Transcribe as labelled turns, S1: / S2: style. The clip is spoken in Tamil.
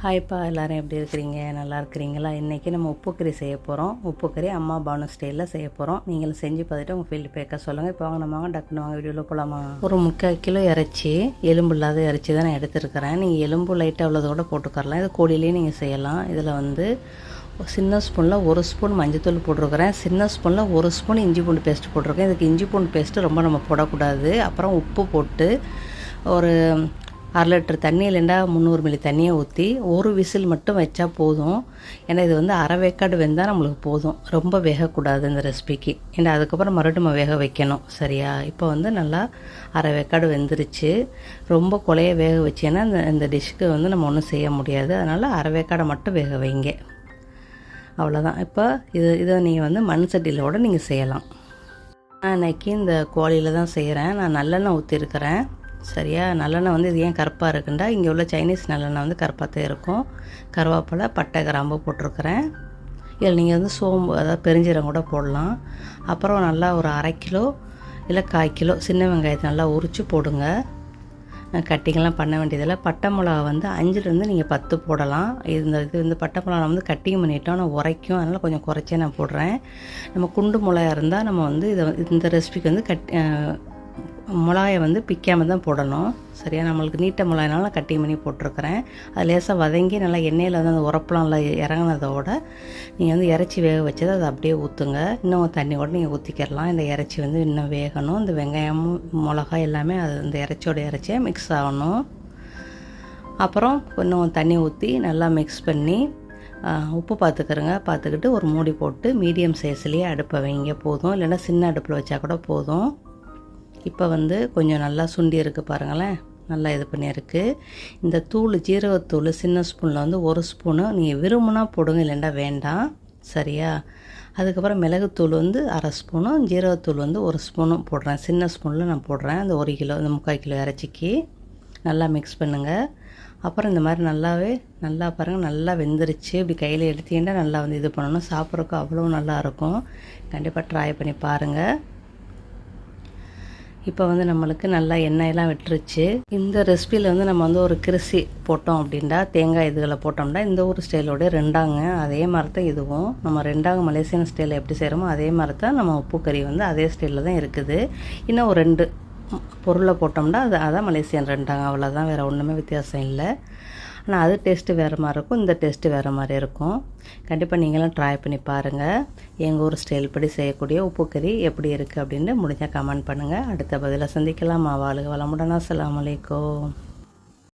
S1: ஹாய்ப்பா, எல்லோரும் எப்படி இருக்கிறீங்க? நல்லா இருக்கிறீங்களா? இன்றைக்கி நம்ம உப்பு கறி செய்ய போகிறோம். உப்பு கறி அம்மா பானு ஸ்டைலில் செய்ய போகிறோம். நீங்களும் செஞ்சு பார்த்துட்டு உங்கள் ஃபீல்டுபேக்காக சொல்லுங்கள். இப்போ வாங்க டக்குன்னு வாங்க வீடியோவில் போகலாமா? ஒரு 3/4 கிலோ இறைச்சி, எலும்பு இல்லாத இறைச்சி தான் நான் எடுத்துருக்கிறேன். நீங்கள் எலும்பு லைட்டாக உள்ளதை கூட போட்டுக்கரலாம். இது கோழிலேயே நீங்கள் செய்யலாம். இதில் வந்து சின்ன ஸ்பூனில் 1 ஸ்பூன் மஞ்சத்தூள் போட்டிருக்கிறேன். சின்ன ஸ்பூனில் 1 ஸ்பூன் இஞ்சி பூண்டு பேஸ்ட்டு போட்டிருக்கேன். இதுக்கு இஞ்சி பூண்டு பேஸ்ட்டு ரொம்ப நம்ம போடக்கூடாது. அப்புறம் உப்பு போட்டு ஒரு 1/2 லிட்டர் தண்ணி இல்லைண்டா 300 மில்லி தண்ணியை ஊற்றி ஒரு விசில் மட்டும் வச்சா போதும். ஏன்னா இது வந்து அரை வேக்காடு வெந்தால் நம்மளுக்கு போதும். ரொம்ப வேகக்கூடாது இந்த ரெசிபிக்கு. ஏன்னா அதுக்கப்புறம் மறுபடியும் நம்ம வேக வைக்கணும். சரியா? இப்போ வந்து நல்லா அரை வேக்காடு வெந்துருச்சு. ரொம்ப கொலைய வேக வச்சேன்னா இந்த டிஷ்ஷுக்கு வந்து நம்ம ஒன்றும் செய்ய முடியாது. அதனால் அரை வேக்காடை மட்டும் வேக வைங்க. அவ்வளோதான். இப்போ இதை நீங்கள் வந்து மண் சட்டியில் கூட நீங்கள் செய்யலாம். நான் இன்றைக்கி இந்த கோழியில் தான் செய்கிறேன். நான் நல்லெண்ணெய் ஊற்றிருக்கிறேன். சரியா? நல்லெண்ணெய் வந்து இது ஏன் கருப்பாக இருக்குண்டா, இங்கே உள்ள சைனீஸ் நல்லெண்ணெய் வந்து கருப்பாக தான் இருக்கும். கருவேப்பிலை, பட்டை, கிராம்பு போட்டிருக்கிறேன். இதில் நீங்கள் வந்து சோம்பு, அதாவது பெருஞ்சீரகம் கூட போடலாம். அப்புறம் நல்லா ஒரு 1/2 கிலோ இல்லை 1/4 கிலோ சின்ன வெங்காயத்தை நல்லா உரித்து போடுங்க. கட்டிங்கெல்லாம் பண்ண வேண்டியதில்லை. பட்டை மிளகா வந்து 5லேருந்து நீங்கள் 10 போடலாம். இது வந்து பட்டை மிளகா வந்து கட்டிங் பண்ணிட்டோம், ஆனால் உரைக்கும். அதனால் கொஞ்சம் குறைச்சே நான் போடுறேன். நம்ம குண்டு மிளகா இருந்தால் நம்ம வந்து இந்த ரெசிபிக்கு வந்து மிளகாயை வந்து பிக்காமல் தான் போடணும். சரியா? நம்மளுக்கு நீட்ட மிளகாய்னால நான் கட்டிங் பண்ணி போட்டிருக்கிறேன். அது லேசாக வதங்கி நல்லா எண்ணெயில் வந்து அந்த உரப்பெலாம் நல்லா இறங்கினதோட நீங்கள் வந்து இறைச்சி வேக வச்சதை அதை அப்படியே ஊற்றுங்க. இன்னும் தண்ணி கூட நீங்கள் ஊற்றிக்கிறலாம். இந்த இறைச்சி வந்து இன்னும் வேகணும். இந்த வெங்காயமும் மிளகாய் எல்லாமே அது இந்த இறைச்சியோட இறைச்சியாக மிக்ஸ் ஆகணும். அப்புறம் இன்னும் தண்ணி ஊற்றி நல்லா மிக்ஸ் பண்ணி உப்பு பார்த்துக்கிட்டு ஒரு மூடி போட்டு மீடியம் சைஸ்லேயே அடுப்பை வைங்க போதும். இல்லைன்னா சின்ன அடுப்பில் வச்சா கூட போதும். இப்போ வந்து கொஞ்சம் நல்லா சுண்டி இருக்குது பாருங்களேன். நல்லா இது பண்ணியிருக்கு. இந்த தூள், ஜீரகத்தூள் சின்ன ஸ்பூனில் வந்து 1 ஸ்பூனு நீங்கள் விரும்புனா போடுங்க, இல்லைண்டா வேண்டாம். சரியா? அதுக்கப்புறம் மிளகுத்தூள் வந்து 1/2 ஸ்பூனும், ஜீரகத்தூள் வந்து 1 ஸ்பூனும் போடுறேன். சின்ன ஸ்பூனில் நான் போடுறேன். அந்த 1 கிலோ, இந்த 3/4 கிலோ இறைச்சிக்கு நல்லா மிக்ஸ் பண்ணுங்கள். அப்புறம் இந்த மாதிரி நல்லா பாருங்கள், நல்லா வெந்துருச்சு. இப்படி கையில் எடுத்தீங்கன்னா நல்லா வந்து இது பண்ணணும். சாப்பிட்றதுக்கு அவ்வளோ நல்லாயிருக்கும். கண்டிப்பாக ட்ரை பண்ணி பாருங்கள். இப்போ வந்து நம்மளுக்கு நல்லா எண்ணெயெல்லாம் விட்டுருச்சு. இந்த ரெசிபியில் வந்து நம்ம வந்து ஒரு கிரிசி போட்டோம் அப்படின்டா, தேங்காய் இதுகளை போட்டோம்னா இந்த ஒரு ஸ்டைலோட ரெண்டாங்க. அதே மாதிரி தான் இதுவும். நம்ம ரெண்டாங்க மலேசியன் ஸ்டைலில் எப்படி செய்கிறோமோ அதே மாதிரி தான் நம்ம உப்பு கறி வந்து அதே ஸ்டைலில் தான் இருக்குது. இன்னும் ஒரு 2 பொருளை போட்டோம்னா அதான் மலேசியன் ரெண்டாங்க. அவ்வளோதான், வேறு ஒன்றுமே வித்தியாசம் இல்லை. ஆனால் அது டேஸ்ட்டு வேறு மாதிரி இருக்கும், இந்த டேஸ்ட்டு வேறு மாதிரி இருக்கும். கண்டிப்பாக நீங்களும் ட்ரை பண்ணி பாருங்கள். எங்கள் ஊர் ஸ்டைல் படி செய்யக்கூடிய உப்பு கறி எப்படி இருக்குது அப்படின்னு முடிஞ்சால் கமெண்ட் பண்ணுங்கள். அடுத்த பதிலை சந்திக்கலாம். வாழ்க வளமுடன். அஸ்ஸலாமு அலைக்கும்.